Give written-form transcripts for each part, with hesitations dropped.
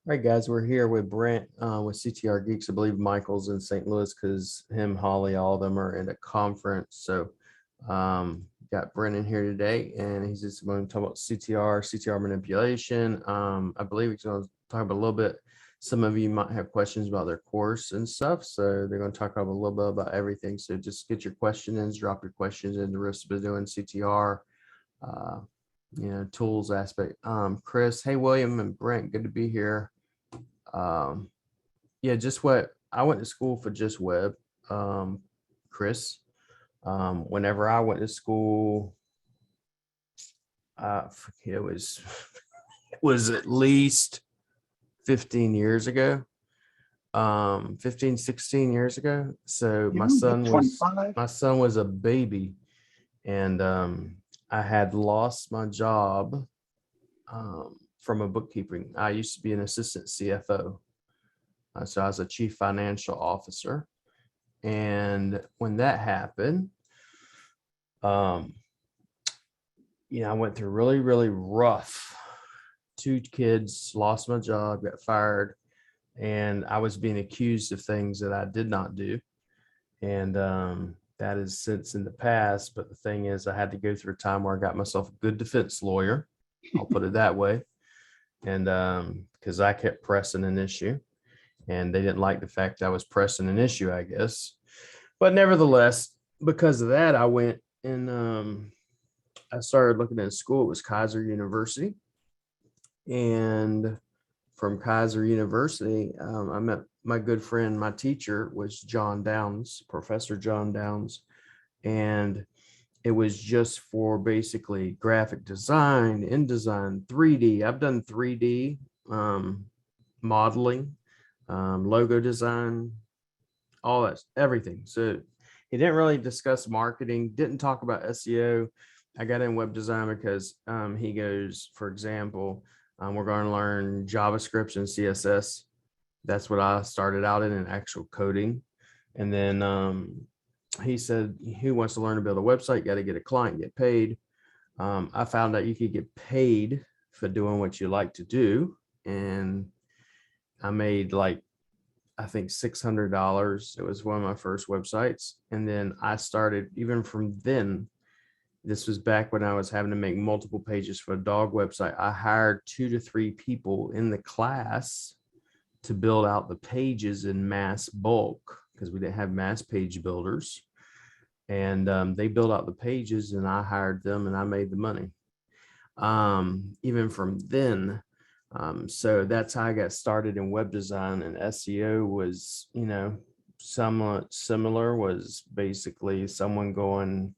All right, guys, we're here with Brent with CTR Geeks. I believe Michael's in St. Louis because him, Holly, all of them are in a conference. So got Brent in here today, and he's just going to talk about CTR manipulation. I believe he's going to talk about a little bit. Some of you might have questions about their course and stuff, so they're going to talk about a little bit about everything. So just get your questions, drop your questions in the risk of doing CTR. Tools aspect. Chris, hey, William and Brent, good to be here. Just what I went to school for, just web. Chris, whenever I went to school, it was it was at least 15 years ago. 16 years ago. So my son was a baby, and I had lost my job from a bookkeeping. I used to be an assistant CFO. So I was a chief financial officer. And when that happened, I went through really, really rough. 2 kids, lost my job, got fired, and I was being accused of things that I did not do. And that is since in the past. But the thing is, I had to go through a time where I got myself a good defense lawyer. I'll put it that way. And because I kept pressing an issue, and they didn't like the fact that I was pressing an issue, I guess. But nevertheless, because of that, I went and I started looking at school. It was Kaiser University. And from Kaiser University, I met my good friend, my teacher was John Downs, Professor John Downs. And it was just for basically graphic design, InDesign, 3D. I've done 3D modeling, logo design, all that, everything. So he didn't really discuss marketing, didn't talk about SEO. I got in web design because he goes, for example, we're going to learn JavaScript and CSS. That's what I started out in actual coding. And then he said, who wants to learn to build a website? Got to get a client, get paid. I found out you could get paid for doing what you like to do. And I made I think $600. It was one of my first websites. And then I started, even from then, this was back when I was having to make multiple pages for a dog website. I hired 2 to 3 people in the class to build out the pages in mass bulk, because we didn't have mass page builders. And they built out the pages, and I hired them, and I made the money. Even from then, so that's how I got started in web design. And SEO was, somewhat similar. Was basically someone going,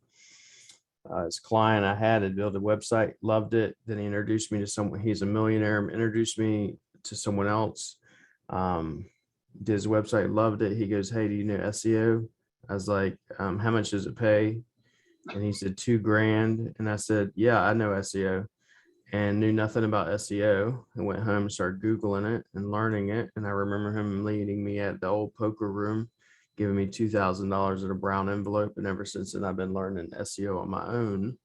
his client I had built a website, loved it. Then he introduced me to someone. He's a millionaire. Introduced me to someone else. Did his website, loved it. He goes, hey, do you know SEO? I was like, how much does it pay? And he said $2,000. And I said, yeah, I know SEO, and knew nothing about SEO, and went home and started Googling it and learning it. And I remember him leading me at the old poker room, giving me $2,000 in a brown envelope. And ever since then, I've been learning SEO on my own,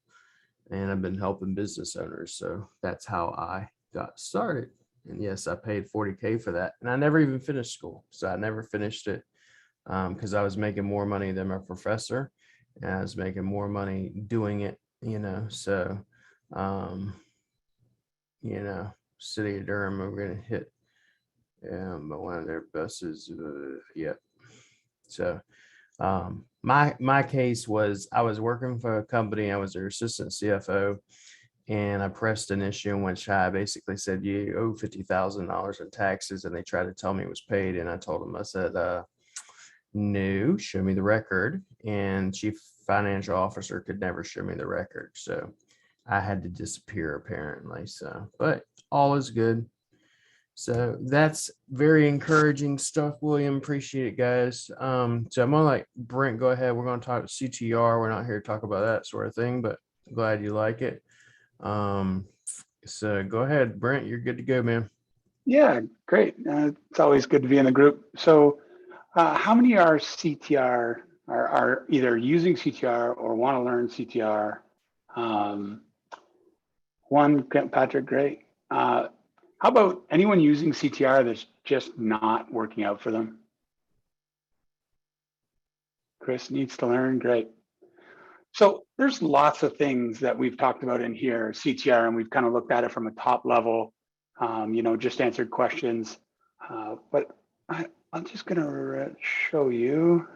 and I've been helping business owners. So that's how I got started. And yes, I paid $40K for that. And I never even finished school. So I never finished it because I was making more money than my professor, and I was making more money doing it, so, City of Durham, we're going to hit but one of their buses. So my case was, I was working for a company. I was their assistant CFO, and I pressed an issue in which I basically said, you owe $50,000 in taxes. And they tried to tell me it was paid. And I told them, I said, no, show me the record. And chief financial officer could never show me the record. So I had to disappear, apparently. So, but all is good. So that's very encouraging stuff, William. Appreciate it, guys. So I'm gonna let Brent go ahead. We're gonna talk CTR. We're not here to talk about that sort of thing, but I'm glad you like it. So go ahead, Brent. You're good to go, man. Yeah, great. It's always good to be in the group. So how many are CTR, are either using CTR or want to learn CTR? One, Patrick, great. How How about anyone using CTR that's just not working out for them? Chris needs to learn, great. So there's lots of things that we've talked about in here, CTR, and we've kind of looked at it from a top level, just answered questions. But I'm just gonna show you.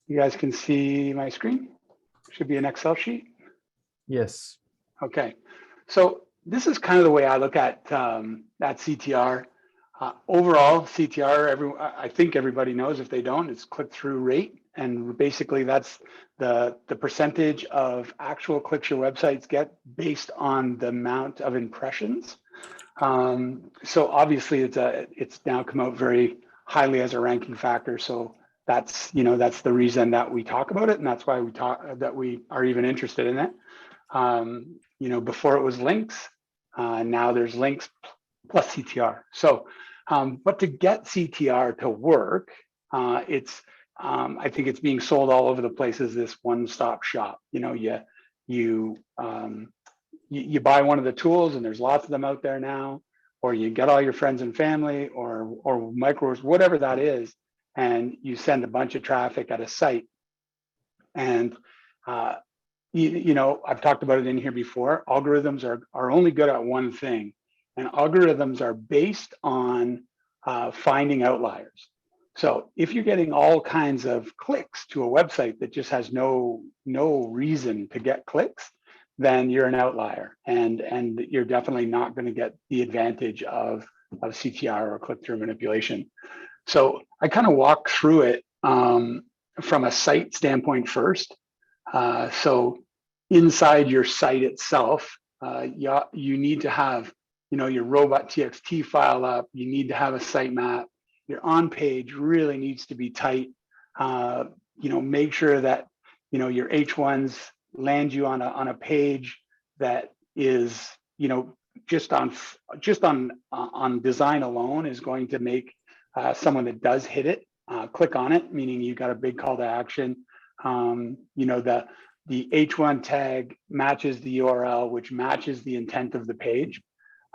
You guys can see my screen. Should be an Excel sheet. Yes. Okay, so this is kind of the way I look at CTR. Overall, CTR, I think everybody knows. If they don't, it's click-through rate, and basically that's the percentage of actual clicks your websites get based on the amount of impressions. So obviously, it's now come out very highly as a ranking factor. So that's the reason that we talk about it, and that's why we are even interested in it. Before it was links, now there's links plus CTR. So, but to get CTR to work, I think it's being sold all over the place as this one-stop shop. You buy one of the tools, and there's lots of them out there now, or you get all your friends and family, or micros, whatever that is, and you send a bunch of traffic at a site. And I've talked about it in here before. Algorithms are only good at one thing, and algorithms are based on finding outliers. So if you're getting all kinds of clicks to a website that just has no reason to get clicks, then you're an outlier, and you're definitely not going to get the advantage of CTR or click-through manipulation. So I kind of walk through it from a site standpoint first. So inside your site itself, you need to have your robot.txt file up. You need to have a sitemap. Your on page really needs to be tight. Make sure that your H1s land you on a page that is just on design alone is going to make someone that does hit it click on it, meaning you got a big call to action. The H1 tag matches the URL, which matches the intent of the page.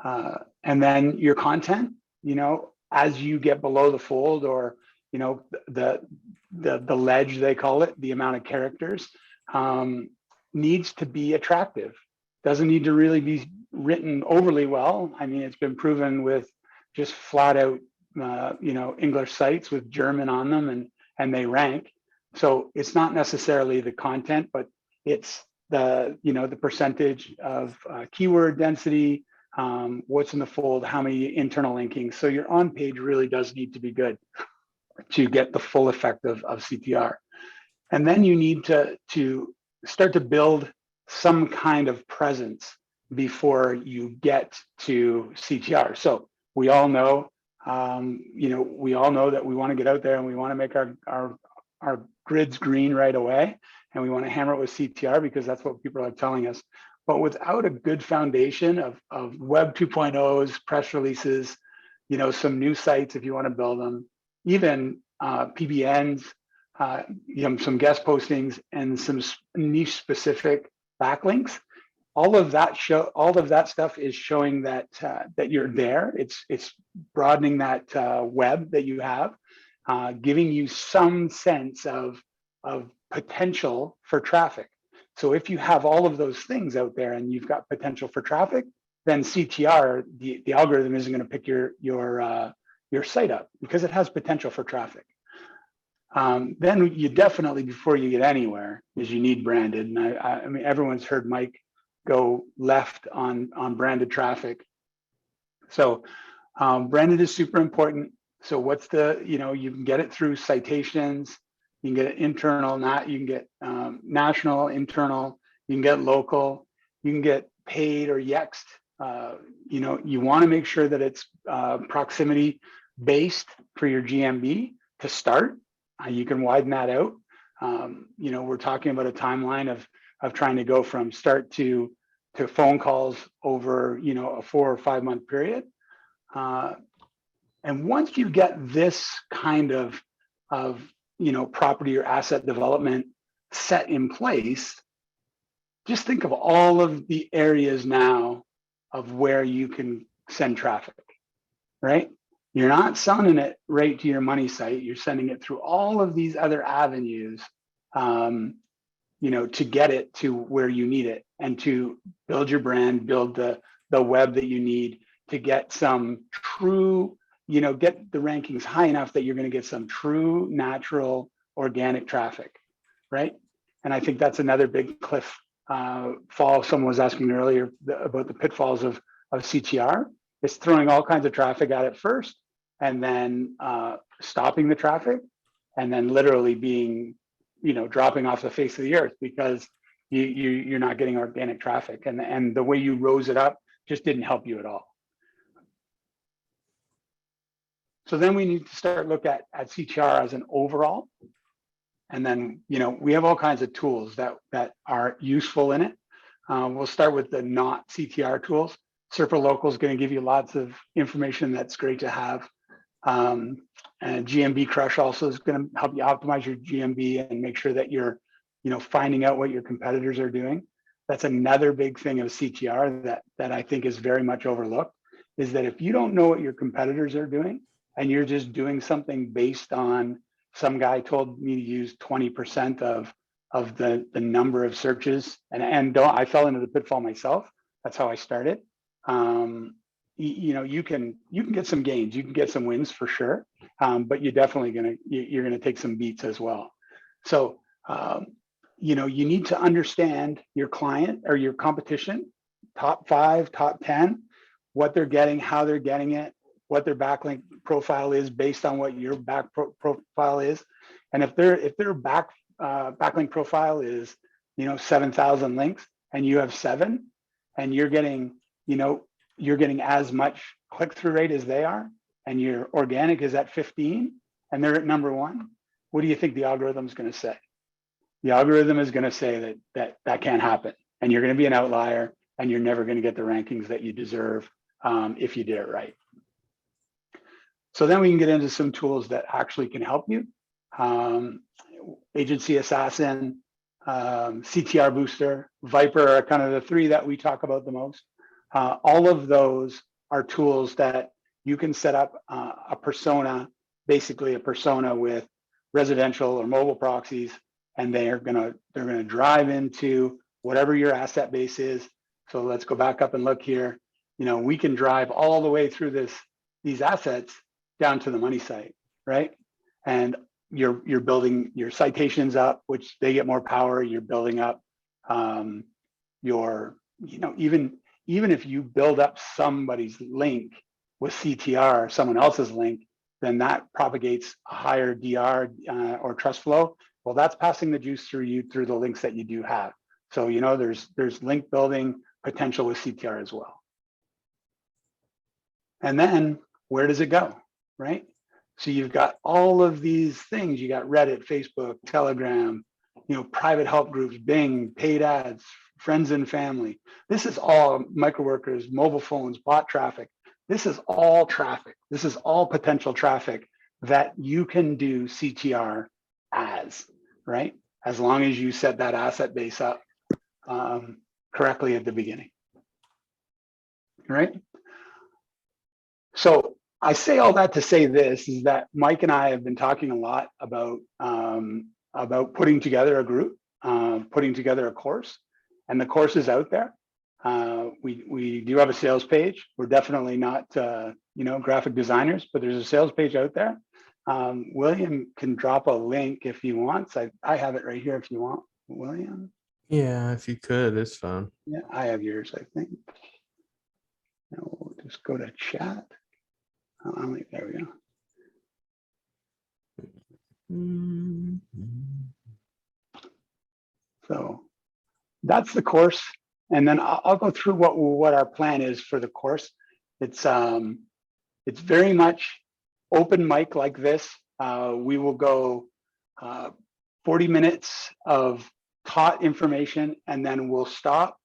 And then your content, as you get below the fold, or the ledge, they call it, the amount of characters, needs to be attractive. Doesn't need to really be written overly well. I mean, it's been proven with just flat out English sites with German on them, and they rank. So it's not necessarily the content, but it's the percentage of keyword density, what's in the fold, how many internal linkings. So your on page really does need to be good to get the full effect of CTR. And then you need to start to build some kind of presence before you get to CTR. So we all know, that we want to get out there and we want to make our grids green right away, and we want to hammer it with CTR because that's what people are telling us. But without a good foundation of Web 2.0s, press releases, some new sites if you want to build them, even PBNs, some guest postings, and some niche specific backlinks. All of that stuff is showing that you're there. It's broadening that web that you have, giving you some sense of potential for traffic. So if you have all of those things out there and you've got potential for traffic, then CTR, the algorithm, isn't going to pick your site up because it has potential for traffic. Then you definitely, before you get anywhere, is you need branded. And I mean, everyone's heard Mike go left on branded traffic. So branded is super important. So what's you can get it through citations, you can get it internal, you can get national, internal, you can get local, you can get paid or yext. You want to make sure that it's proximity based for your GMB to start. You can widen that out. We're talking about a timeline of trying to go from start to phone calls over a 4 or 5 month period. And once you get this kind of property or asset development set in place, just think of all of the areas now of where you can send traffic, right? You're not sending it right to your money site. You're sending it through all of these other avenues, to get it to where you need it and to build your brand, build the web that you need to get some true, get the rankings high enough that you're going to get some true, natural, organic traffic, right? And I think that's another big cliff fall. Someone was asking earlier about the pitfalls of CTR. It's throwing all kinds of traffic at it first, and then stopping the traffic, and then literally being, dropping off the face of the earth because you're not getting organic traffic, and the way you rose it up just didn't help you at all. So then we need to start look at CTR as an overall. And then, we have all kinds of tools that are useful in it. We'll start with the not CTR tools. Serpa Local is going to give you lots of information that's great to have. And GMB Crush also is going to help you optimize your GMB and make sure that you're, finding out what your competitors are doing. That's another big thing of CTR that I think is very much overlooked, is that if you don't know what your competitors are doing and you're just doing something based on some guy told me to use 20% of the number of searches, and I fell into the pitfall myself. That's how I started. You can get some gains, you can get some wins for sure, but you're definitely you're gonna take some beats as well. So you need to understand your client or your competition, top 5, top 10, what they're getting, how they're getting it, what their backlink profile is based on what your profile is. And if their backlink profile is 7,000 links and you have 7, and you're getting as much click-through rate as they are, and your organic is at 15 and they're at number 1, what do you think the algorithm is going to say? The algorithm is going to say that can't happen, and you're going to be an outlier, and you're never going to get the rankings that you deserve if you did it right. So then we can get into some tools that actually can help you. Agency Assassin, CTR Booster, Viper are kind of the 3 that we talk about the most. All of those are tools that you can set up a persona, basically a persona with residential or mobile proxies, and they're gonna drive into whatever your asset base is. So let's go back up and look here. We can drive all the way through these assets down to the money site, right? And you're building your citations up, which they get more power. You're building up your, even if you build up somebody's link with CTR, someone else's link, then that propagates a higher DR or trust flow. Well, that's passing the juice through the links that you do have. So there's link building potential with CTR as well. And then where does it go, right? So you've got all of these things. You got Reddit, Facebook, Telegram, private help groups, Bing, paid ads, friends and family. This is all microworkers, mobile phones, bot traffic. This is all traffic. This is all potential traffic that you can do CTR as, right? As long as you set that asset base up correctly at the beginning, right? So I say all that to say this, is that Mike and I have been talking a lot about putting together a group, putting together a course, and the course is out there. We do have a sales page. We're definitely not graphic designers, but there's a sales page out there. William can drop a link if he wants. I have it right here if you want, William. Yeah, if you could, it's fine. Yeah, I have yours, I think. Now we'll just go to chat. There we go. So that's the course, and then I'll go through what our plan is for the course. It's very much open mic like this. We will go 40 minutes of taught information, and then we'll stop,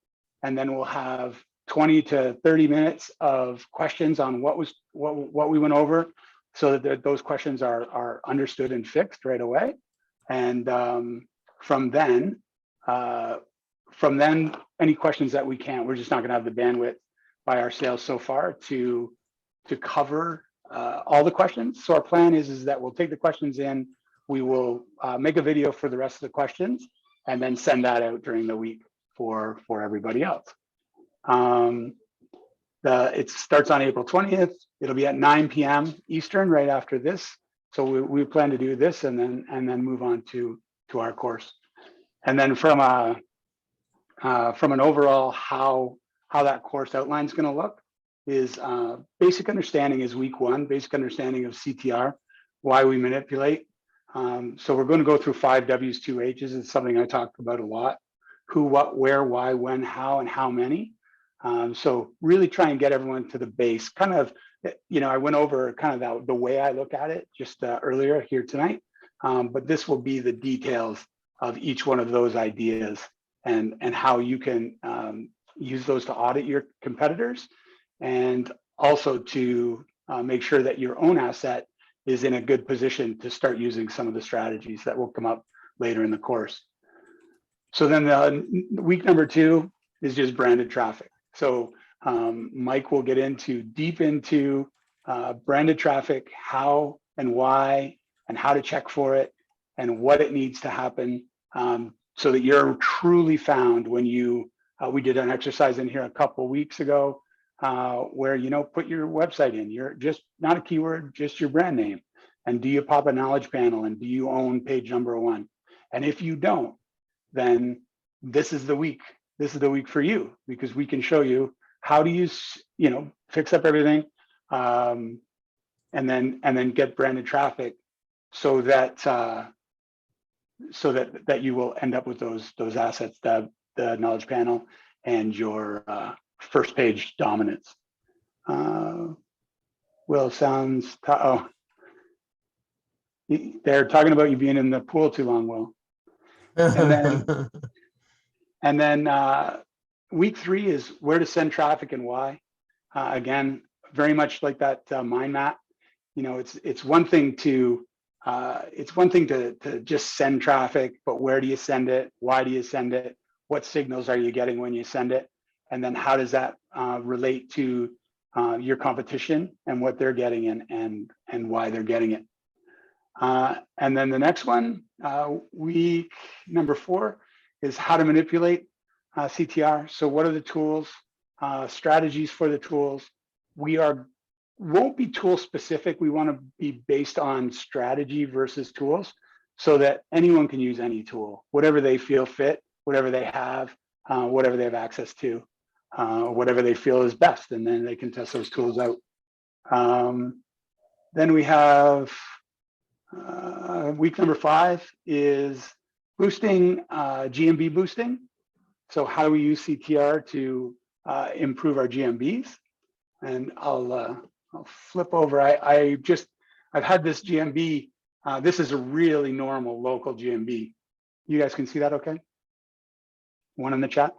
and then we'll have 20 to 30 minutes of questions on what we went over, so that those questions are understood and fixed right away. And from then, from then, any questions that we can't, we're just not going to have the bandwidth by our sales so far to cover all the questions. So our plan is that we'll take the questions in, we will make a video for the rest of the questions, and then send that out during the week for everybody else. It starts on April 20th. It'll be at 9 p.m. Eastern right after this. So we plan to do this and then move on to our course. And then from an overall how that course outline is going to look is basic understanding is week 1, basic understanding of CTR, why we manipulate. So we're going to go through 5 W's, 2 H's. It's something I talked about a lot. Who, what, where, why, when, how, and how many. So really try and get everyone to the base. Kind of, I went over kind of the way I look at it just earlier here tonight. But this will be the details of each one of those ideas and how you can use those to audit your competitors, and also to make sure that your own asset is in a good position to start using some of the strategies that will come up later in the course. So then week number 2 is just branded traffic. So Mike will get deep into branded traffic, how and why, and how to check for it, and what it needs to happen, so that you're truly found when you, we did an exercise in here a couple weeks ago where, put your website in, you're just not a keyword, just your brand name. And do you pop a knowledge panel, and do you own page number 1? And if you don't, then this is the week. This is the week for you, because we can show you how to use, fix up everything, and then get branded traffic, so that you will end up with those assets, the knowledge panel and your first page dominance. Will sounds, they're talking about you being in the pool too long, Will. And then week 3 is where to send traffic and why. Again, very much like that mind map. It's one thing to just send traffic, but where do you send it? Why do you send it? What signals are you getting when you send it? And then how does that relate to your competition and what they're getting and why they're getting it? And then the next one, week number 4, is how to manipulate CTR. So what are the tools, strategies for the tools? Won't be tool specific. We want to be based on strategy versus tools, so that anyone can use any tool, whatever they feel fit, whatever they have access to, whatever they feel is best, and then they can test those tools out. Then we have week number 5 is boosting, GMB boosting. So how do we use CTR to improve our GMBs? And I'll flip over. I've had this GMB. This is a really normal local GMB. You guys can see that okay? One in the chat?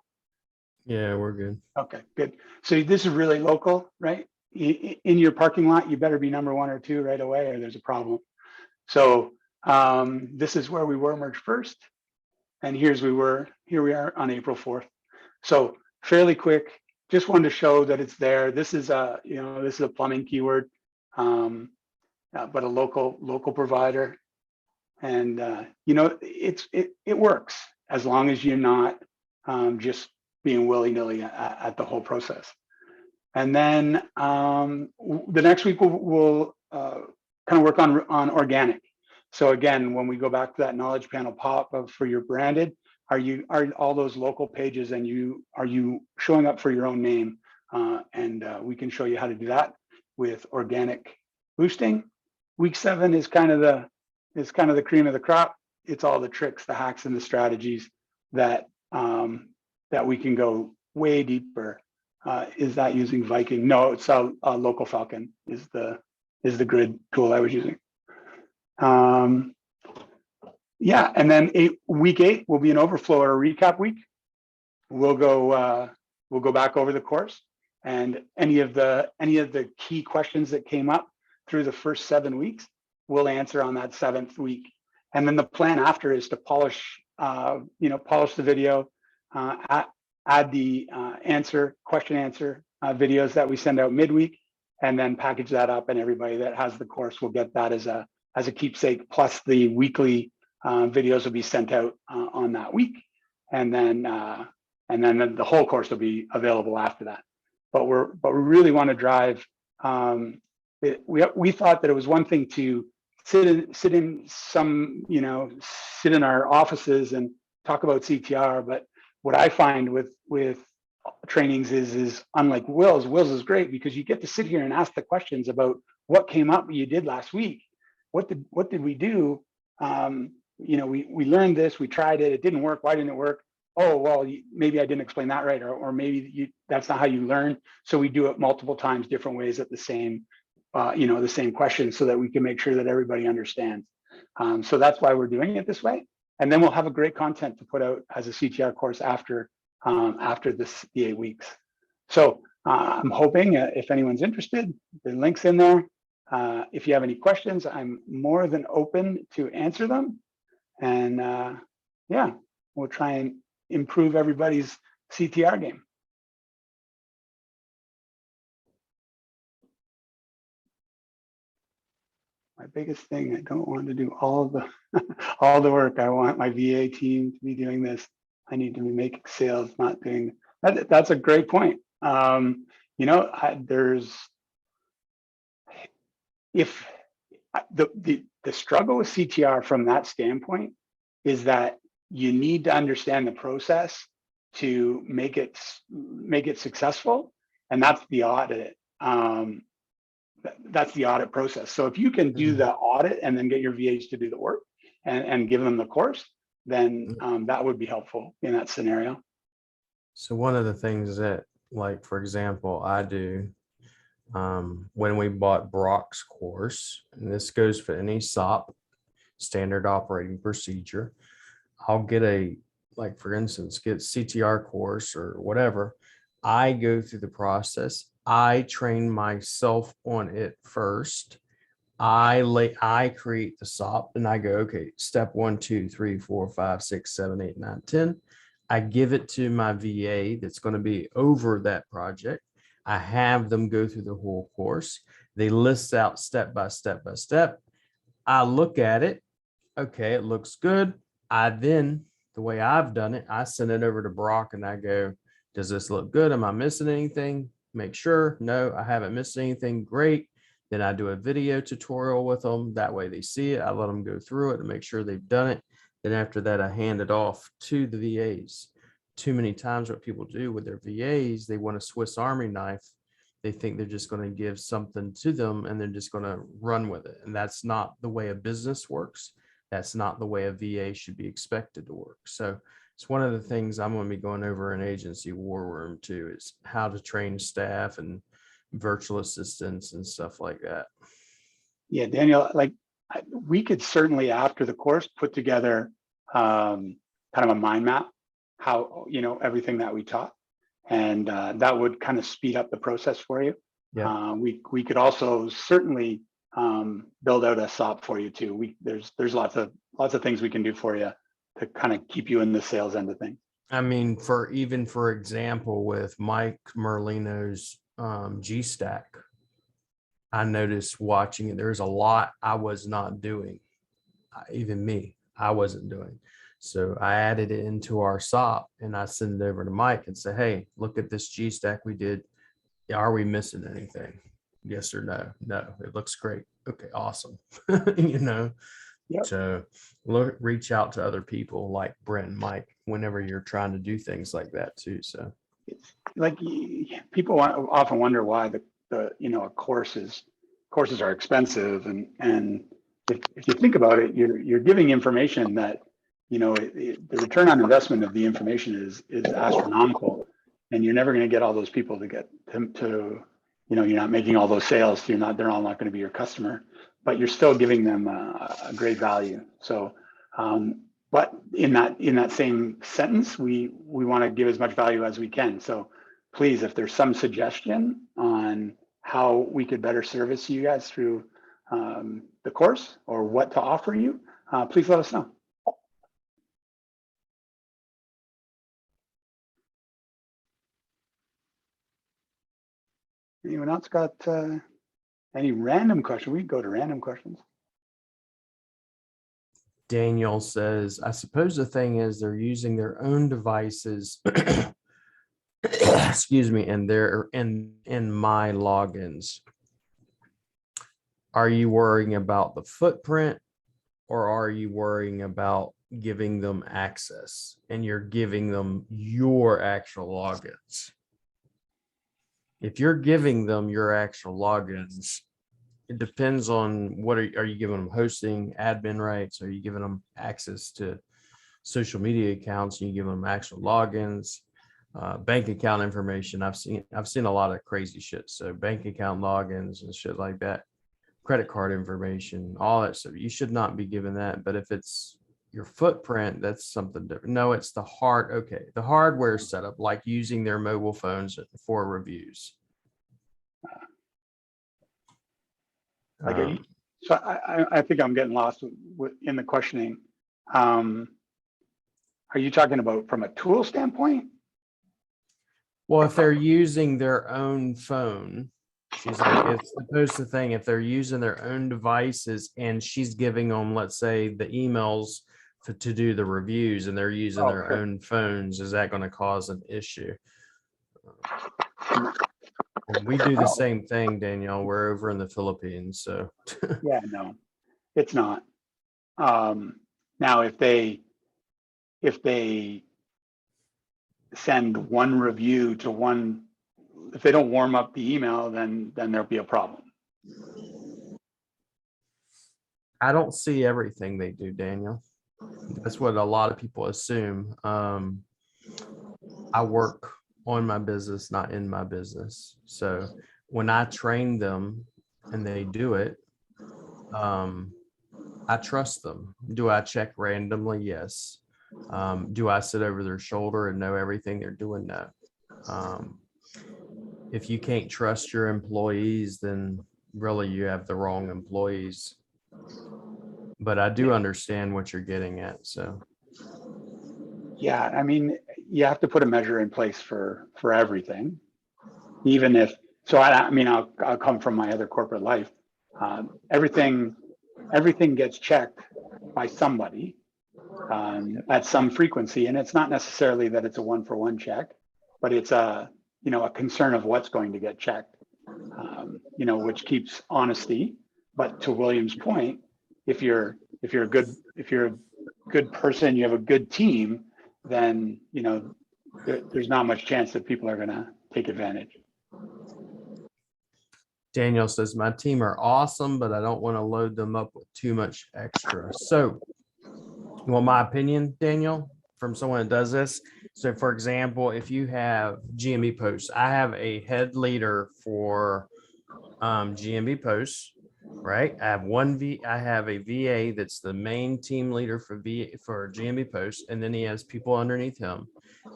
Yeah, we're good. Okay, good. So this is really local, right? In your parking lot, you better be number 1 or 2 right away, or there's a problem. So this is where we were March 1st. And here we are on April 4th. So fairly quick, just wanted to show that it's there. This is a plumbing keyword, but a local provider. And it works as long as you're not just being willy-nilly at the whole process. And then the next week we'll kind of work on organic. So again, when we go back to that knowledge panel pop up for your branded, are all those local pages, and are you showing up for your own name? And we can show you how to do that with organic boosting. Week 7 is kind of the cream of the crop. It's all the tricks, the hacks, and the strategies that we can go way deeper. Is that using Viking? No, it's a local Falcon is the grid tool I was using. Yeah, and then week 8 will be an overflow or a recap week. We'll go back over the course, and any of the key questions that came up through the first 7 weeks, we'll answer on that 7th week. And then the plan after is to polish the video, add the question answer videos that we send out midweek, and then package that up, and everybody that has the course will get that as a keepsake, plus the weekly videos will be sent out on that week, and then the whole course will be available after that. But we really want to drive. We thought that it was one thing to sit in our offices and talk about CTR, but what I find with trainings is unlike Will's is great because you get to sit here and ask the questions about what came up you did last week. What did we do? We learned this, we tried it didn't work. Why didn't it work? Oh, well, maybe I didn't explain that right, or maybe that's not how you learn. So we do it multiple times, different ways at the same question, so that we can make sure that everybody understands. So that's why we're doing it this way. And then we'll have a great content to put out as a CTR course after the 8 weeks. So I'm hoping if anyone's interested, the link's in there. If you have any questions, I'm more than open to answer them. And yeah, we'll try and improve everybody's CTR game. My biggest thing, I don't want to do all the work. I want my VA team to be doing this. I need to be making sales, not doing that. That's a great point. The struggle with CTR from that standpoint is that you need to understand the process to make it successful, and that's the audit. That's the audit process. So if you can do the audit and then get your VAs to do the work and give them the course, then that would be helpful in that scenario. So one of the things that, like, for example, I do when we bought Brock's course, and this goes for any SOP, standard operating procedure, I'll get for instance, get CTR course or whatever. I go through the process. I train myself on it first. I create the SOP and I go, okay, step 1, 2, 3, 4, 5, 6, 7, 8, 9, 10. I give it to my VA that's going to be over that project. I have them go through the whole course. They list out step by step by step. I look at it. Okay, it looks good. The way I've done it, I send it over to Brock and I go, does this look good? Am I missing anything? Make sure. No, I haven't missed anything. Great. Then I do a video tutorial with them. That way they see it. I let them go through it and make sure they've done it. Then after that, I hand it off to the VAs. Too many times what people do with their VAs, they want a Swiss Army knife. They think they're just going to give something to them and they're just going to run with it. And that's not the way a business works. That's not the way a VA should be expected to work. So it's one of the things I'm going to be going over in Agency War Room too, is how to train staff and virtual assistants and stuff like that. Yeah, Daniel, we could certainly, after the course, put together kind of a mind map, how, everything that we taught, and that would kind of speed up the process for you. Yeah. We could also certainly build out a SOP for you too. There's lots of things we can do for you to kind of keep you in the sales end of things. I mean, for example, with Mike Merlino's G-Stack, I noticed watching it, there's a lot I was not doing. Even me, I wasn't doing. So I added it into our SOP and I send it over to Mike and say, hey, look at this G-Stack we did. Are we missing anything? Yes or no? No, it looks great. Okay, awesome. Yep. So reach out to other people like Brent and Mike whenever you're trying to do things like that too. So people often wonder why courses are expensive, and if you think about it, you're giving information that the return on investment of the information is astronomical, and you're never going to get all those people to get to you're not making all those sales. They're all not going to be your customer, but you're still giving them a great value. So, but in that same sentence, we want to give as much value as we can. So please, if there's some suggestion on how we could better service you guys through the course or what to offer you, please let us know. Anyone else got any random question? We can go to random questions. Daniel says, I suppose the thing is they're using their own devices, excuse me, and they're in my logins. Are you worrying about the footprint, or are you worrying about giving them access, and you're giving them your actual logins? If you're giving them your actual logins, it depends on what are you giving them hosting, admin rights? Are you giving them access to social media accounts? Are you giving them actual logins, bank account information? I've seen a lot of crazy shit. So bank account logins and shit like that, credit card information, all that stuff. You should not be given that. But if it's your footprint, that's something different. No, it's the hardware setup, like using their mobile phones for reviews. Like, so I think I'm getting lost in the questioning. Are you talking about from a tool standpoint? Well, if they're using their own phone, she's like, it's supposed to thing, if they're using their own devices and she's giving them, let's say, the emails to do the reviews, and they're using their own phones, is that going to cause an issue? We do the same thing, Danielle. We're over in the Philippines, so. Yeah, no, it's not. Now, if they send one review to one, if they don't warm up the email, then there'll be a problem. I don't see everything they do, Daniel. That's what a lot of people assume. I work on my business, not in my business. So when I train them and they do it, I trust them. Do I check randomly? Yes. Do I sit over their shoulder and know everything they're doing? No. If you can't trust your employees, then really you have the wrong employees. But I do understand what you're getting at. So yeah, I mean, you have to put a measure in place for everything, even if. So I mean, I'll come from my other corporate life. Everything gets checked by somebody at some frequency, and it's not necessarily that it's a one-for-one check, but it's a concern of what's going to get checked, which keeps honesty. But to William's point, if you're a good person, you have a good team, then there's not much chance that people are going to take advantage. Daniel says, my team are awesome, but I don't want to load them up with too much extra. So, well, my opinion, Daniel, from someone that does this. So, for example, if you have GMB posts, I have a head leader for GMB posts, right? I have a VA that's the main team leader for GMB posts, and then he has people underneath him.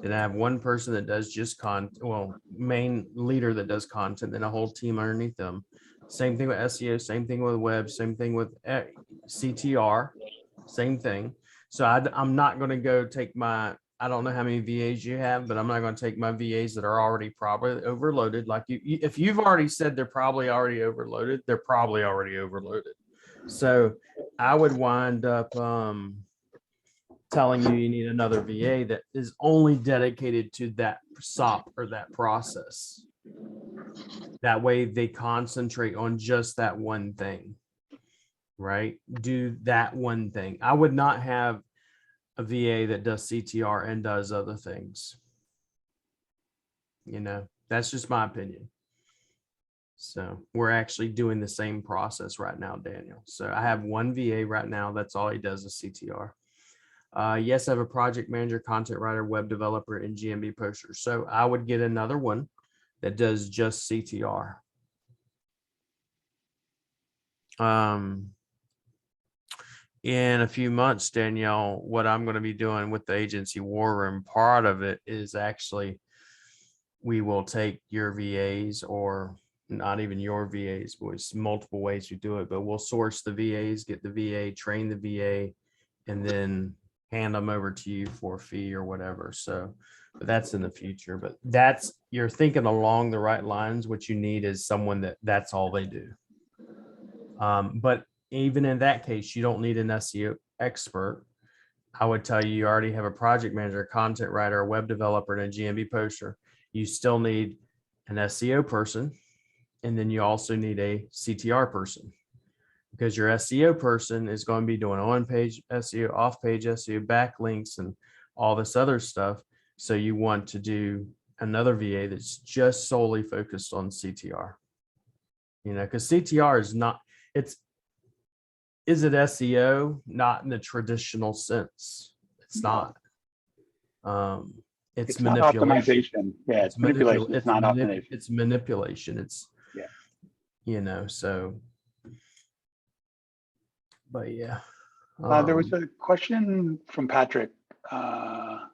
Then I have one person that does just main leader that does content, then a whole team underneath them. Same thing with SEO, same thing with web, same thing with CTR, same thing. So I'm not going to go take I don't know how many VAs you have, but I'm not going to take my VAs that are already probably overloaded. Like if you've already said they're probably already overloaded, they're probably already overloaded. So I would wind up telling you need another VA that is only dedicated to that SOP or that process. That way they concentrate on just that one thing, right? Do that one thing. I would not have a VA that does CTR and does other things. That's just my opinion. So we're actually doing the same process right now, Daniel. So I have one VA right now. That's all he does is CTR. Yes, I have a project manager, content writer, web developer, and GMB poster. So I would get another one that does just CTR. In a few months, Danielle, what I'm going to be doing with the agency war room, part of it is actually we will take your VAs, or not even your VAs, but it's multiple ways we do it, but we'll source the VAs, get the VA, train the VA, and then hand them over to you for a fee or whatever. So but that's in the future. But that's, you're thinking along the right lines. What you need is someone that's all they do. But even in that case, you don't need an SEO expert. I would tell you, you already have a project manager, a content writer, a web developer, and a GMB poster. You still need an SEO person. And then you also need a CTR person, because your SEO person is going to be doing on-page SEO, off-page SEO, backlinks, and all this other stuff. So you want to do another VA that's just solely focused on CTR. Because CTR is not, is it SEO? Not in the traditional sense. It's not. It's not manipulation. optimization. Yeah, it's manipulation. It's not optimization. It's manipulation. It's, yeah. So, but yeah. There was a question from Patrick. I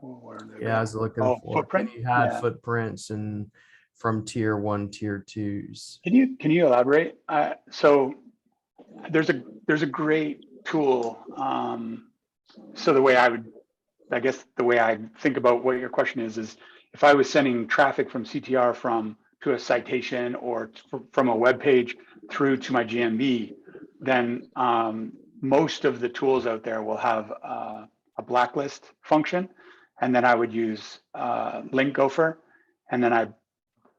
was looking for footprint. Can you hide footprints and from tier 1, tier 2s? Can you elaborate? So there's a great tool. So the way I think about what your question is if I was sending traffic from CTR to a citation or from a web page through to my GMB, then most of the tools out there will have a blacklist function, and then I would use link gopher, and then I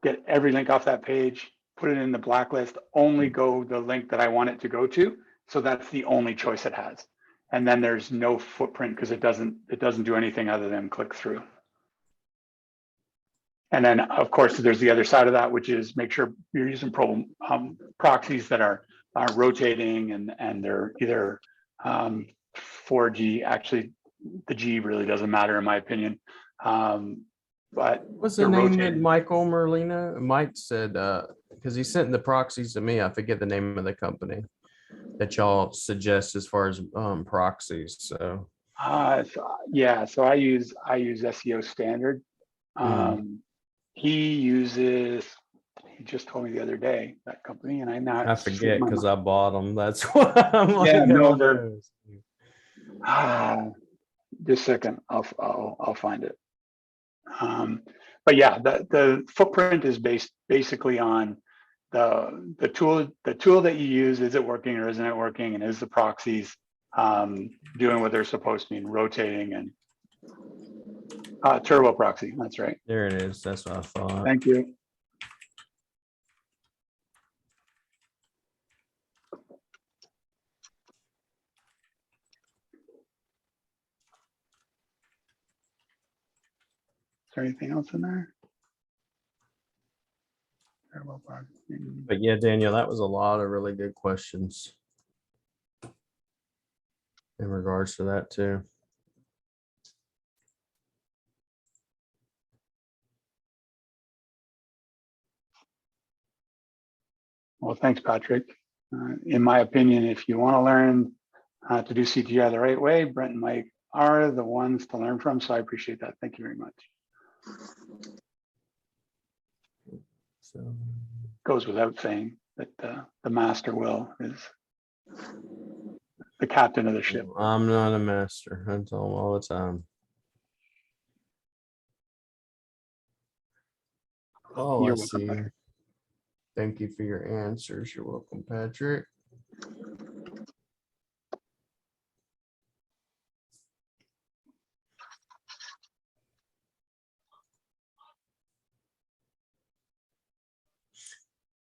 get every link off that page, put it in the blacklist, only go the link that I want it to go to. So that's the only choice it has. And then there's no footprint because it doesn't do anything other than click through. And then of course there's the other side of that, which is make sure you're using proxies that are rotating and they're either 4G. Actually, the G really doesn't matter in my opinion. But what's the name that Michael Merlino? Mike said, because he sent the proxies to me. I forget the name of the company that y'all suggest as far as proxies. So so I use SEO Standard. He just told me the other day, that company, and I forget because I bought them. That's why I'm like, just a second, I'll find it. But yeah, the footprint is basically on the tool that you use. Is it working or isn't it working? And is the proxies doing what they're supposed to be, rotating and turbo proxy? That's right. There it is. That's what I thought. Thank you. Is there anything else in there? But yeah, Daniel, that was a lot of really good questions in regards to that too. Well, thanks, Patrick. In my opinion, if you want to learn to do CTR the right way, Brent and Mike are the ones to learn from. So I appreciate that. Thank you very much. So goes without saying that the master will is the captain of the ship. I'm not a master. I tell them all the time. Oh, I see. Thank you for your answers. You're welcome, Patrick.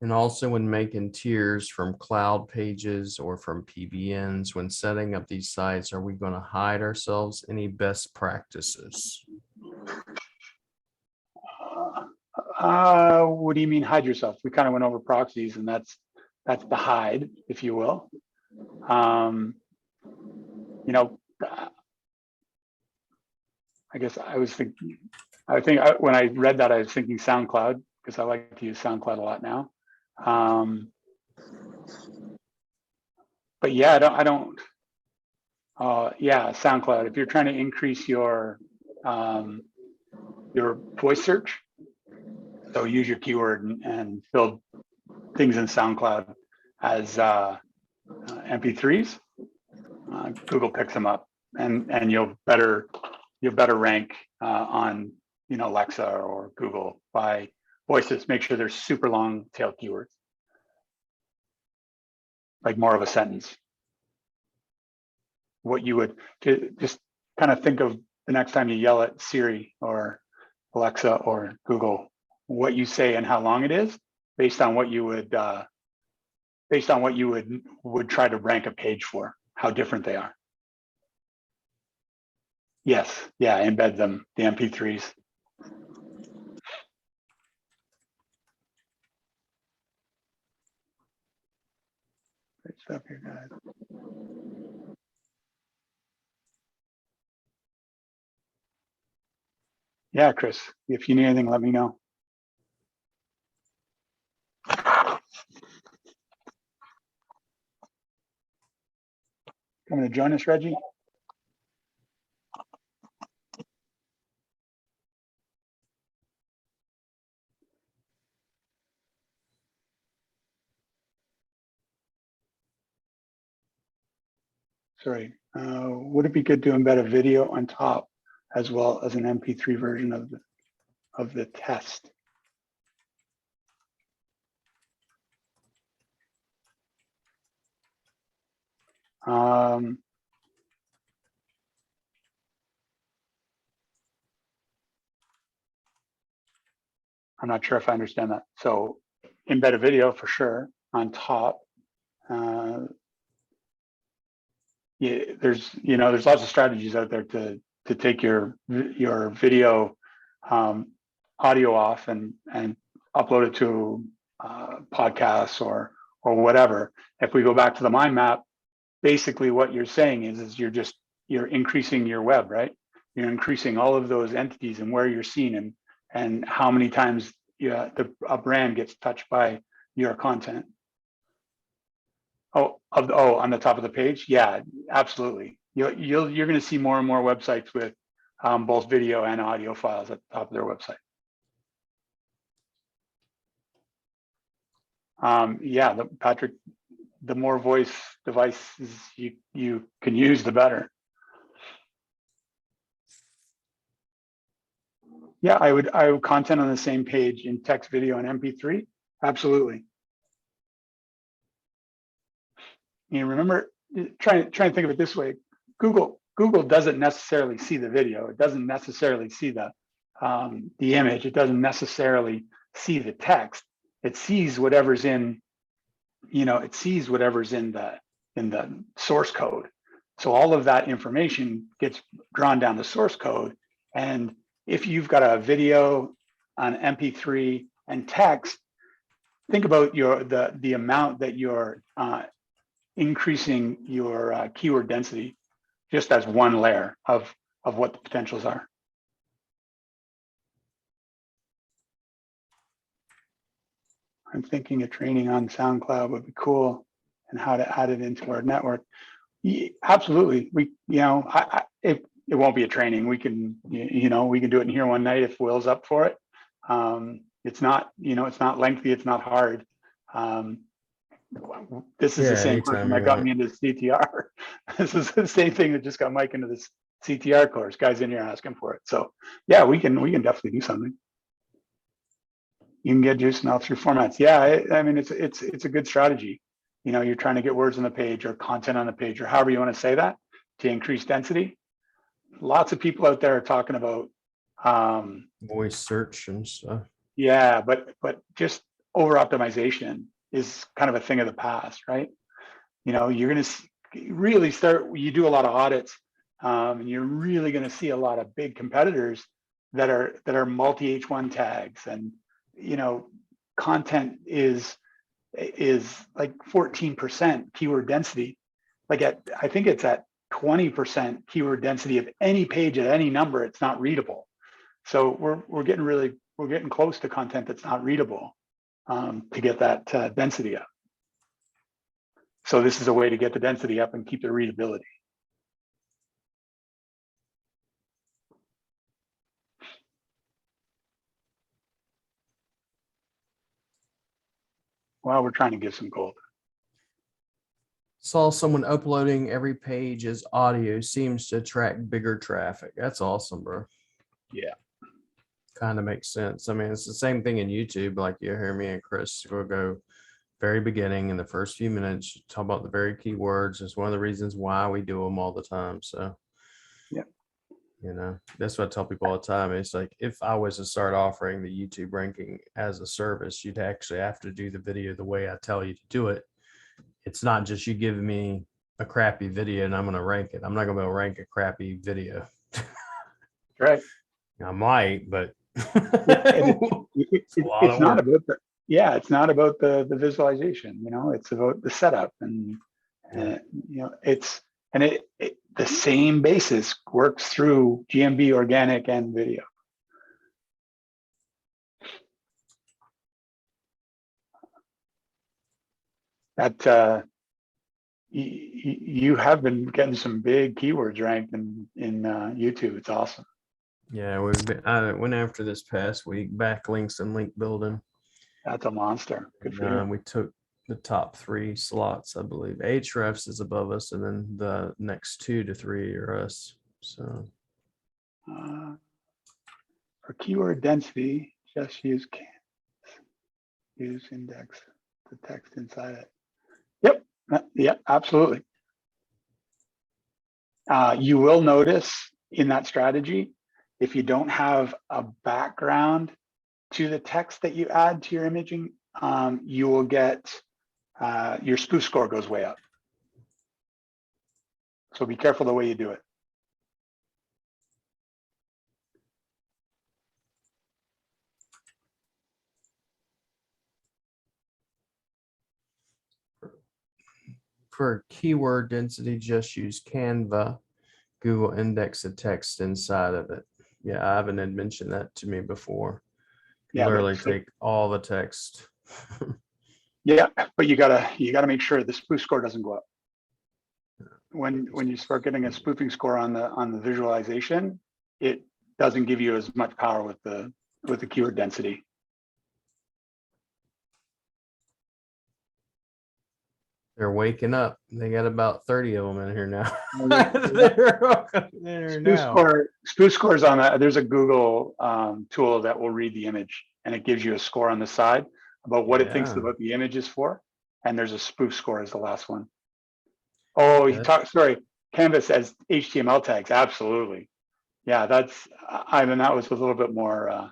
And also when making tiers from cloud pages or from PBNs, when setting up these sites, are we going to hide ourselves? Any best practices? What do you mean hide yourself? We kind of went over proxies, and that's the hide, if you will. I guess when I read that, I was thinking SoundCloud, because I like to use SoundCloud a lot now. But yeah, SoundCloud. If you're trying to increase your voice search, so use your keyword and build things in SoundCloud as MP3s. Google picks them up, and you'll better rank on, Alexa or Google by voices. Make sure they're super long tail keywords, like more of a sentence. What you would just kind of think of the next time you yell at Siri or Alexa or Google, what you say and how long it is, based on what you would would try to rank a page for, how different they are. Yes, yeah, embed them, the MP3s. Great stuff here, guys. Yeah, Chris, if you need anything, let me know. Coming to join us, Reggie? Sorry, would it be good to embed a video on top as well as an MP3 version of the test? I'm not sure if I understand that. So embed a video for sure on top. Yeah, there's lots of strategies out there to take your video audio off and upload it to podcasts or whatever. If we go back to the mind map, basically what you're saying is you're increasing your web, right? You're increasing all of those entities and where you're seen and how many times a brand gets touched by your content. On the top of the page, yeah, absolutely. You're going to see more and more websites with both video and audio files at the top of their website. Yeah, Patrick, the more voice devices you can use, the better. Yeah, I would content on the same page in text, video, and MP3. Absolutely. You remember, try and think of it this way. Google doesn't necessarily see the video. It doesn't necessarily see the image. It doesn't necessarily see the text. It sees whatever's in, it sees whatever's in the source code. So all of that information gets drawn down the source code. And if you've got a video, an MP3, and text, think about the amount that you're increasing your keyword density just as one layer of what the potentials are. I'm thinking a training on SoundCloud would be cool and how to add it into our network. Yeah, absolutely. It won't be a training. We can, we can do it in here one night if Will's up for it. It's not, it's not lengthy. It's not hard. This is the same person that got me into CTR. This is the same thing that just got Mike into this CTR course. Guys in here asking for it. So yeah, we can definitely do something. You can get juice now through formats. Yeah, I mean it's a good strategy. You're trying to get words on the page or content on the page or however you want to say that to increase density. Lots of people out there are talking about voice search and stuff. Yeah, but just over optimization is kind of a thing of the past, right? You're going to really you do a lot of audits, and you're really going to see a lot of big competitors that are multi H1 tags, and content is like 14% keyword density. I think it's at 20% keyword density of any page at any number. It's not readable. So we're getting close to content that's not readable to get that density up. So this is a way to get the density up and keep the readability. Well, we're trying to give some gold. Saw someone uploading every page as audio seems to attract bigger traffic. That's awesome, bro. Yeah. Kind of makes sense. I mean, it's the same thing in YouTube. Like you hear me and Chris will go very beginning in the first few minutes, talk about the very key words. It's one of the reasons why we do them all the time. So, Yeah. you know, that's what I tell people all the time. It's like, if I was to start offering the YouTube ranking as a service, you'd actually have to do the video the way I tell you to do it. It's not just you give me a crappy video and I'm going to rank it. I'm not going to be able to rank a crappy video. Right. I might, but It's a lot of not work. about the, yeah, it's not about the visualization, you know, it's about the setup and, Yeah. you know, the same basis works through GMB, organic, and video. That you have been getting some big keywords ranked in YouTube. It's awesome. Yeah, I went after this past week, backlinks and link building. That's a monster. Good for you. We took the top 3 slots, I believe. Ahrefs is above us, and then the next 2 to 3 are us. So For keyword density, just use index the text inside it. Yep, absolutely. You will notice in that strategy, if you don't have a background to the text that you add to your imaging, you will get your spoof score goes way up. So be careful the way you do it. For keyword density, just use Canva. Google index the text inside of it. Yeah, Ivan had mentioned that to me before. You Yeah, literally take all the text. Yeah, but you gotta make sure the spoof score doesn't go up. When you start getting a spoofing score on the visualization, it doesn't give you as much power with the keyword density. They're waking up. They got about 30 of them in here now. Spoof scores on that. There's a Google tool that will read the image and it gives you a score on the side about what it thinks about the image is for. And there's a spoof score as the last one. Oh, Canvas as HTML tags. Absolutely. Yeah, that was a little bit more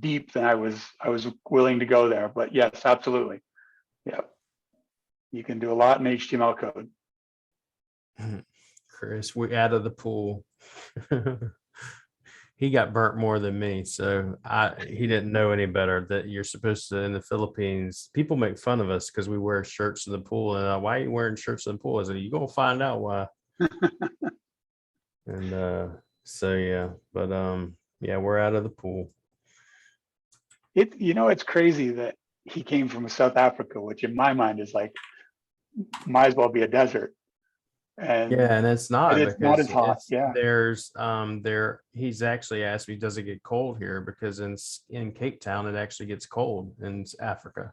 deep than I was willing to go there, but yes, absolutely. Yeah. You can do a lot in HTML code. Chris, we out of the pool. He got burnt more than me, so he didn't know any better that you're supposed to. In the Philippines, people make fun of us because we wear shirts in the pool, and why are you wearing shirts in the pool? I said, you're gonna find out why. And so yeah, but yeah, we're out of the pool. It's crazy that he came from South Africa, which in my mind is like might as well be a desert. And it's not, it's not as hot. Yeah, there's he's actually asked me, does it get cold here? Because in Cape Town it actually gets cold in Africa.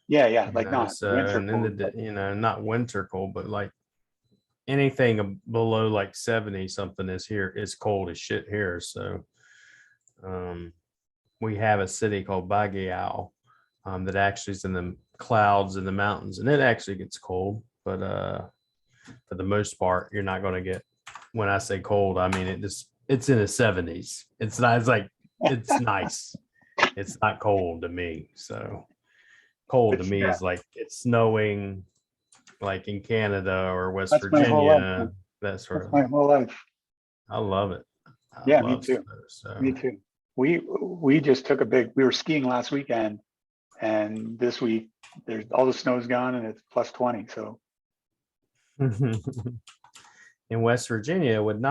Yeah, like not winter cold, not winter cold, but like anything below like 70 something is cold as shit here. So we have a city called Baguio that actually is in the clouds in the mountains, and it actually gets cold, but for the most part, you're not going to get, when I say cold, I mean it's in the 70s. It's nice. It's not cold to me. So cold to me is like it's snowing like in Canada or West Virginia. That's my whole life. I love it. Me too. Me too. We just took we were skiing last weekend, and this week there's all the snow's gone and it's plus 20. So in West Virginia, it wouldn't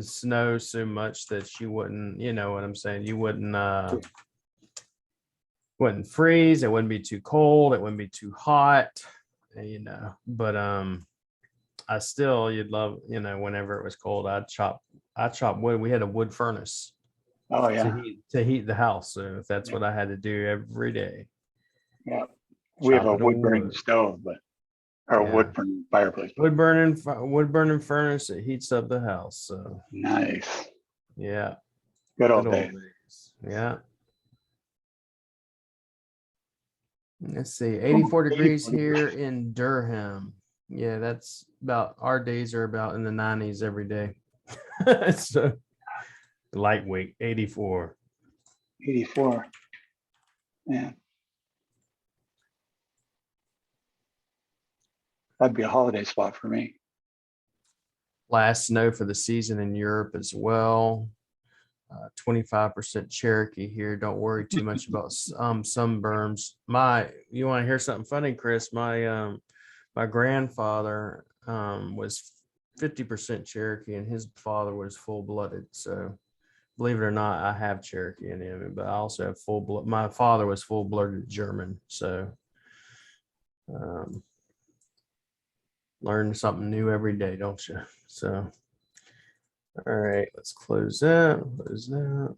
snow so much that you wouldn't, you know what I'm saying? You wouldn't freeze. It wouldn't be too cold. It wouldn't be too hot, but I still, you'd love, whenever it was cold, I chop wood. We had a wood furnace. Oh yeah. To heat the house. So that's what I had to do every day. Yeah. We have a wood burning stove, but or a Yeah. wood burning fireplace. Wood burning furnace. It heats up the house. So Nice. yeah, Good good old old days. days. Yeah. Let's see, 84 degrees 84 here degrees. in Durham. Yeah, that's about, our days are about in the 90s every day. So lightweight, 84. 84. Yeah. That'd be a holiday spot for me. Last snow for the season in Europe as well. 25% Cherokee here. Don't worry too much about sunburns. You want to hear something funny, Chris? My grandfather was 50% Cherokee and his father was full-blooded. So believe it or not, I have Cherokee in him, but I also have full blood. My father was full-blooded German. So learn something new every day, don't you? So all right, let's close that. Close that.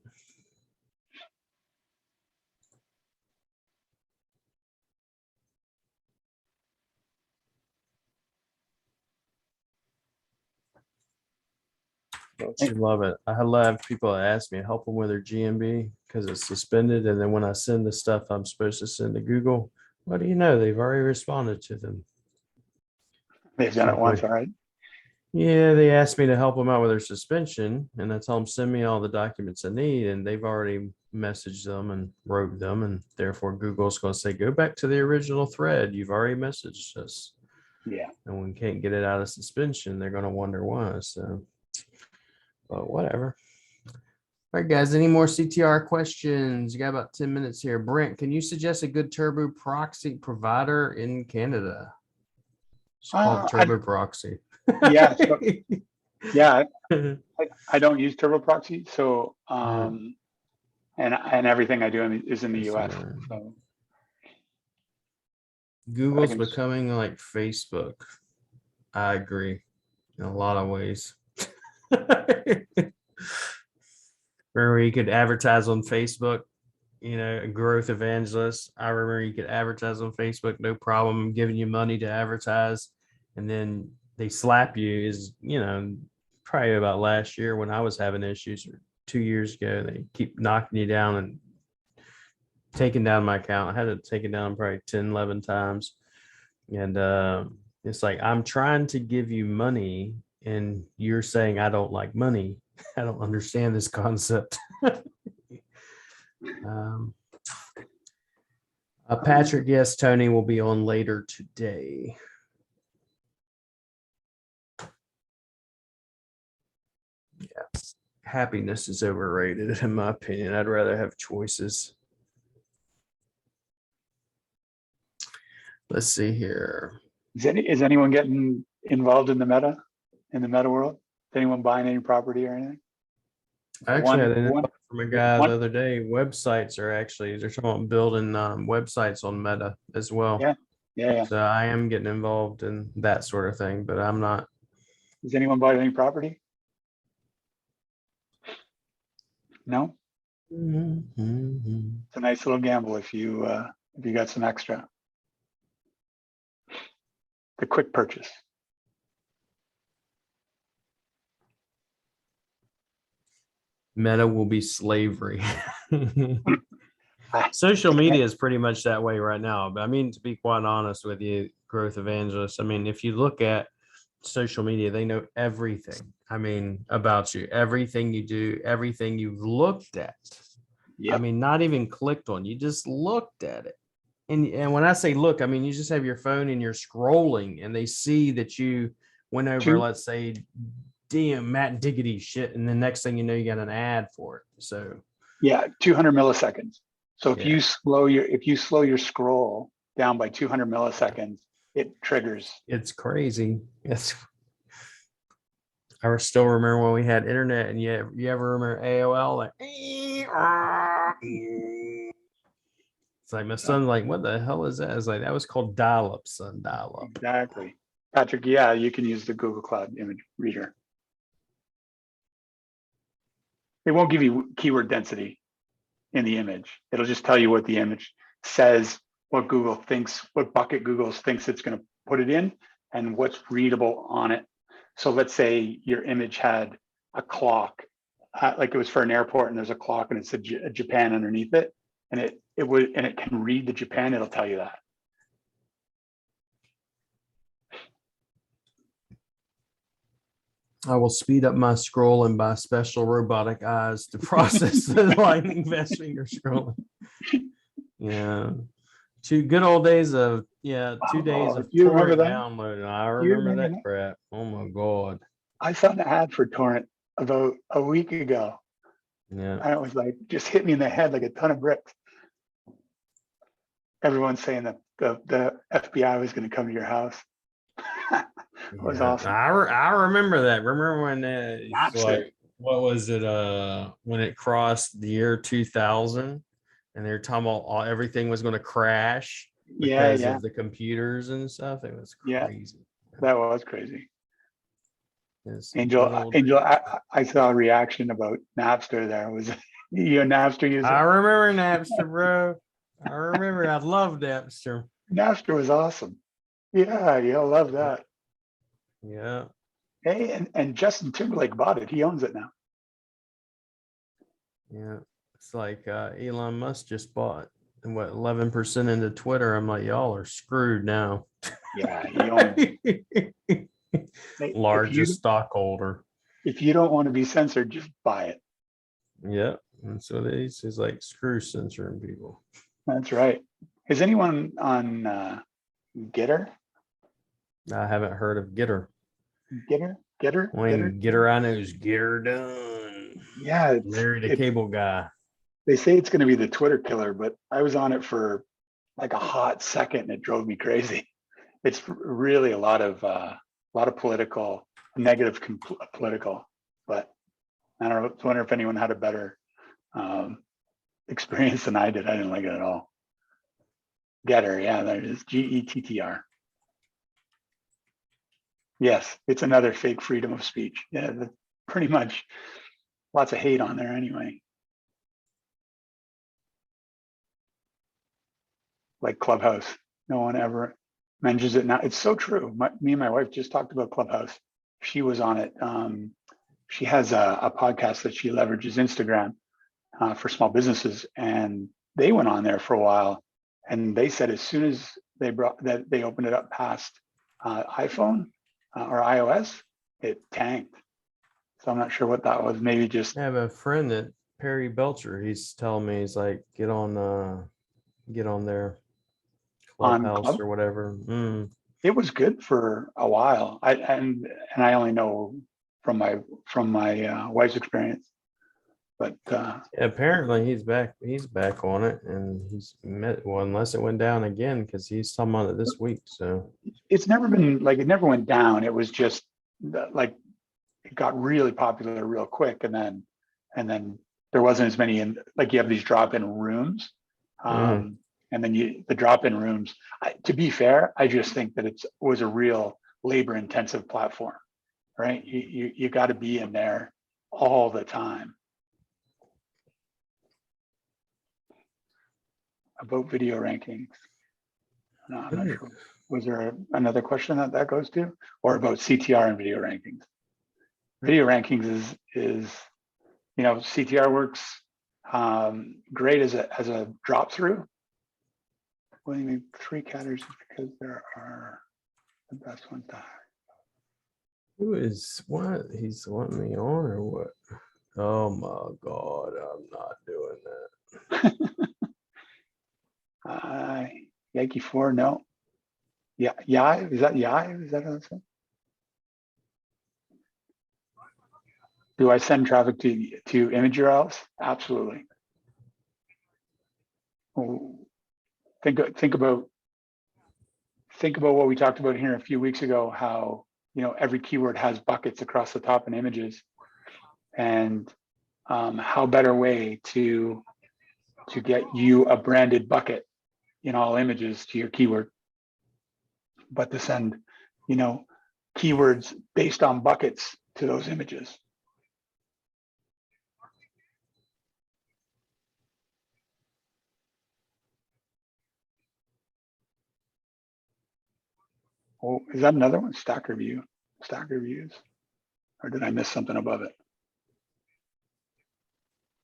Don't you love it? I love people that ask me to help them with their GMB because it's suspended. And then when I send the stuff I'm supposed to send to Google, what do you know? They've already responded to them. They've done it once, all right. Yeah, they asked me to help them out with their suspension, and I told them send me all the documents I need, and they've already messaged them and wrote them, and therefore Google's going to say, go back to the original thread. You've already messaged us. Yeah. And when we can't get it out of suspension, they're going to wonder why. So, but whatever. All right, guys, any more CTR questions? You got about 10 minutes here. Brent, can you suggest a good turbo proxy provider in Canada? It's called Turbo Proxy. Yeah. So, yeah. I don't use turbo proxy. So, and everything I do is in the US. So Google's becoming like Facebook. I agree in a lot of ways. Remember you could advertise on Facebook, a growth evangelist. I remember you could advertise on Facebook, no problem. I'm giving you money to advertise. And then they slap you probably about last year when I was having issues, or 2 years ago, they keep knocking you down and taking down my account. I had to take it down probably 10, 11 times. And it's like, I'm trying to give you money and you're saying I don't like money. I don't understand this concept. Patrick, yes, Tony will be on later today. Yeah, happiness is overrated in my opinion. I'd rather have choices. Let's see here. Is anyone getting involved in the meta world? Is anyone buying any property or anything? Actually, I didn't know from a guy the other day. Websites are they're talking about building websites on Meta as well. Yeah. So I am getting involved in that sort of thing, but I'm not. Has anyone bought any property? No. Mm-hmm. It's a nice little gamble if you got some extra. The quick purchase. Meta will be slavery. Social media is pretty much that way right now. But I mean, to be quite honest with you, growth evangelists, I mean, if you look at social media, they know everything. I mean, about you, everything you do, everything you've looked at. Yep. I mean, not even clicked on, you just looked at it. And when I say look, I mean, you just have your phone and you're scrolling and they see that you went over, let's say, DM Matt Diggity shit. And the next thing you know, you got an ad for it. So yeah, 200 milliseconds. So if you slow your scroll down by 200 milliseconds, it triggers. It's crazy. I still remember when we had internet, and you ever remember AOL? Like, it's like my son's like, what the hell is that? It's like, that was called dial-up, son, dial-up. Exactly. Patrick, yeah, you can use the Google Cloud image reader. It won't give you keyword density in the image. It'll just tell you what the image says, what Google thinks, what bucket Google thinks it's going to put it in and what's readable on it. So let's say your image had a clock, like it was for an airport, and there's a clock and it said Japan underneath it, and it can read the Japan. It'll tell you that. I will speed up my scrolling by special robotic eyes to process the lightning fast finger scrolling. Yeah. 2 good old days of 2 days of Do you remember torrent that? downloading. I Do you remember that that? crap. Oh my God. I saw an ad for torrent about a week ago. Yeah. And it was like, just hit me in the head like a ton of bricks. Everyone's saying that the FBI was going to come to your house. It was awesome. I remember that. Remember when Napster. what was it? When it crossed the year 2000, and they were talking about everything was going to crash because of the computers and stuff. It was crazy. That was crazy. Yes, Angel, I saw a reaction about Napster. There was you a Napster user. I remember Napster, bro. I remember. I loved Napster. Napster was awesome. Yeah, you'll love that. Yeah. Hey, and Justin Timberlake bought it. He owns it now. Yeah. It's like Elon Musk just bought 11% into Twitter. I'm like, y'all are screwed now. Yeah, he owns it. Largest stockholder. If you don't want to be censored, just buy it. Yeah. And so he's like, screw censoring people. That's right. Is anyone on Getter? I haven't heard of Getter. Getter? Getter, I know is Get Her Done. Yeah. Larry the Cable Guy. They say it's going to be the Twitter killer, but I was on it for like a hot second and it drove me crazy. It's really a lot of political, negative political, but I don't know. I wonder if anyone had a better experience than I did. I didn't like it at all. Getter, yeah, there it is. GETTR. Yes, it's another fake freedom of speech. Yeah, pretty much. Lots of hate on there anyway. Like Clubhouse. No one ever mentions it now. It's so true. Me and my wife just talked about Clubhouse. She was on it. She has a podcast that she leverages Instagram for small businesses, and they went on there for a while. And they said as soon as they opened it up past iPhone or iOS, it tanked. So I'm not sure what that was. Maybe just. I have a friend that Perry Belcher. He's telling me, he's like, get on there, Clubhouse or whatever. It was good for a while. And I only know from my wife's experience. But apparently he's back on it, and unless it went down again, because he's talking about it this week. So it's never been like, it never went down. It was just like it got really popular real quick, and then there wasn't as many in, like, you have these drop-in rooms, and then the drop-in rooms. To be fair, I just think that it was a real labor-intensive platform, right? You got to be in there all the time. About video rankings. No, I'm not sure. Was there another question that goes to, or about CTR and video rankings? Video rankings is CTR works great as a drop through. What do you mean 3 categories? Because there are the best ones to hire. Who is what? He's wanting me on or what? Oh my God, I'm not doing that. Yankee 4, no. Yeah, Yai, is that Yai? Is that what I'm saying? Do I send traffic to image URLs? Absolutely. Think about what we talked about here a few weeks ago, how every keyword has buckets across the top in images, and how better way to get you a branded bucket in all images to your keyword, but to send keywords based on buckets to those images. Oh, is that another one? Stack review, stack reviews, or did I miss something above it?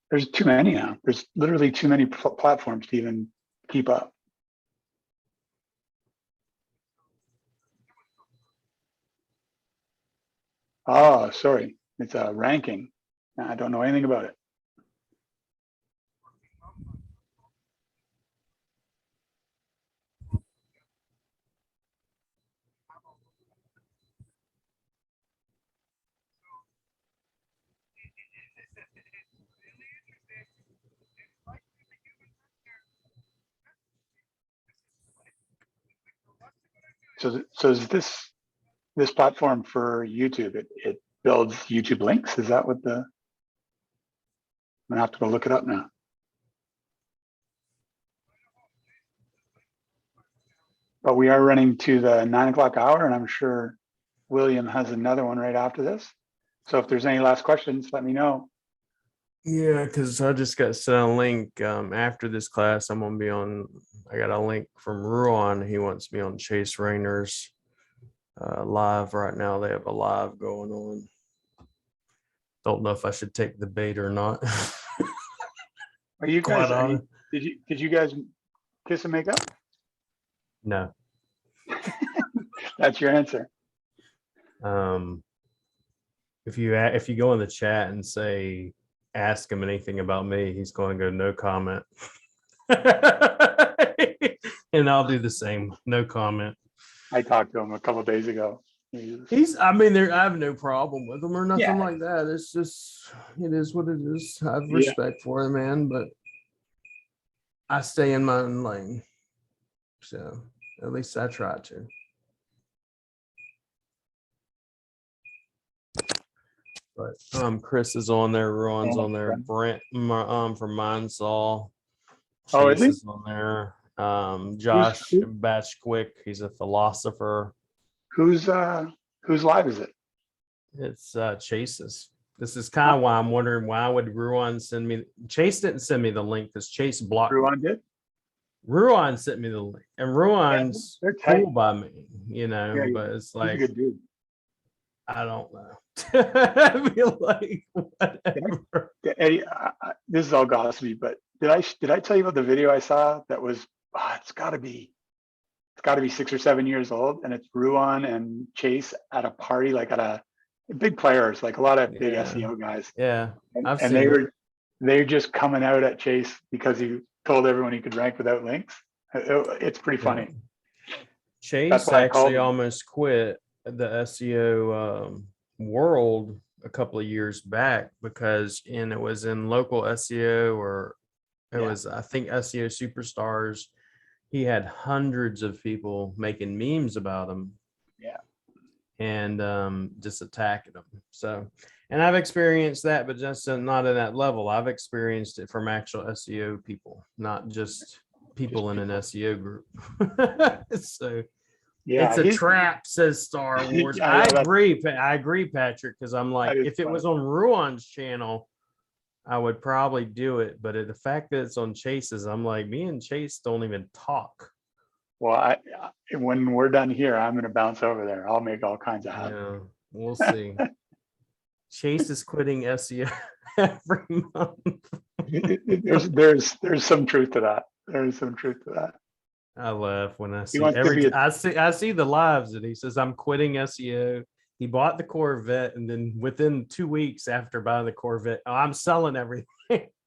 There's too many now. There's literally too many platforms to even keep up. Oh, sorry. It's a ranking. I don't know anything about it. So is this platform for YouTube? It builds YouTube links. Is that what the? I'm gonna have to go look it up now. But we are running to the 9 o'clock hour, and I'm sure William has another one right after this. So if there's any last questions, let me know. Yeah, because I just got sent a link after this class. I'm gonna be on. I got a link from Ruan. He wants me on Chase Rayner's live right now. They have a live going on. Don't know if I should take the bait or not. Are you Quite guys? I mean, honest. did you guys kiss and make up? No. That's your answer. If you go in the chat and say ask him anything about me, he's going to go no comment. And I'll do the same, no comment. I talked to him a couple of days ago. I mean, I have no problem with him or nothing Yeah. like that. It's just, it is what it is. I have respect for him, man, but I stay in my own lane. So at least I try to. But Chris is on there, Ron's on there, Brent from Mindsaw. Oh, is Chase he? is on there. Josh Batchquick, he's a philosopher. Whose live is it? It's Chase's. This is kind of why I'm wondering, why would Ruan send me? Chase didn't send me the link because Chase blocked. Ruan did. Ruan sent me the link, and Ruan's they're cool by me, you know. Yeah, but it's he's a like, good dude. I don't know. I feel like whatever. Eddie, this is all gossipy, but did I tell you about the video I saw that was? It's got to be 6 or 7 years old, and it's Ruan and Chase at a party, like at a big players, like a lot of big SEO guys. Yeah, and they're just coming out at Chase because he told everyone he could rank without links. It's pretty funny. Chase actually almost quit the SEO world a couple of years back because it was in local SEO, or it was, I think, SEO Superstars. He had hundreds of people making memes about him. Yeah. And just attacking them. So, and I've experienced that, but just not in that level. I've experienced it from actual SEO people, not just people in an SEO group. So it's a trap, says Star Wars. I agree, Patrick, because I'm like, if it was on Ruan's channel, I would probably do it. But the fact that it's on Chase's, I'm like, me and Chase don't even talk. Well, when we're done here, I'm going to bounce over there. I'll make all kinds of happen. Yeah, we'll see. Chase is quitting SEO every month. There's some truth to that. There is some truth to that. I laugh when I see I see the lives that he says, I'm quitting SEO. He bought the Corvette, and then within 2 weeks after buying the Corvette, I'm selling everything.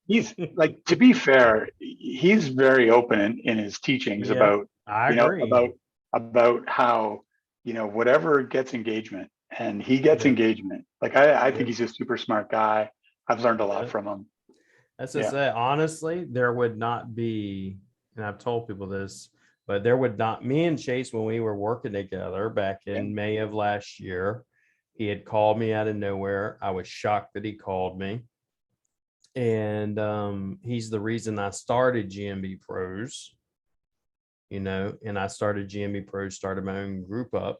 He's like, to be fair, he's very open in his teachings about, about how, whatever gets engagement, and he gets engagement. Like, I think he's a super smart guy. I've learned a lot from him. That's just it. Honestly, there would not be, and I've told people this, but there would not, me and Chase, when we were working together back in May of last year, he had called me out of nowhere. I was shocked that he called me. And he's the reason I started GMB Pros, and I started GMB Pros, started my own group up.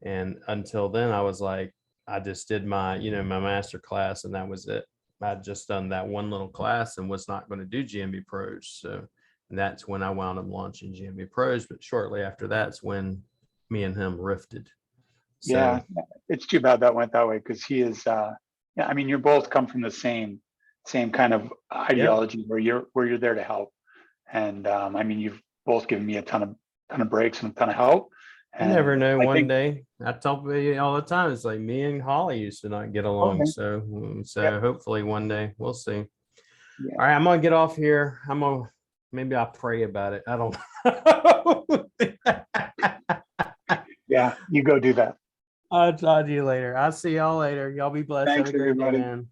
And until then, I was like, I just did my, my master class, and that was it. I'd just done that one little class and was not going to do GMB Pros. So that's when I wound up launching GMB Pros. But shortly after that's when me and him rifted. So Yeah, it's too bad that went that way because he is. Yeah, I mean, you're both come from the same kind of ideology where you're there to help, and I mean, you've both given me a ton of breaks and a ton of help. you never And know. I One think, day, I tell people all the time, it's like me and Holly used to not get along. okay, So hopefully one day we'll see. yeah, All right, I'm gonna get off here. Maybe I'll pray about it. I don't know. yeah, you go do that. I'll talk to you later. I'll see y'all later. Y'all be blessed. Have Thanks, a great day, everybody. man.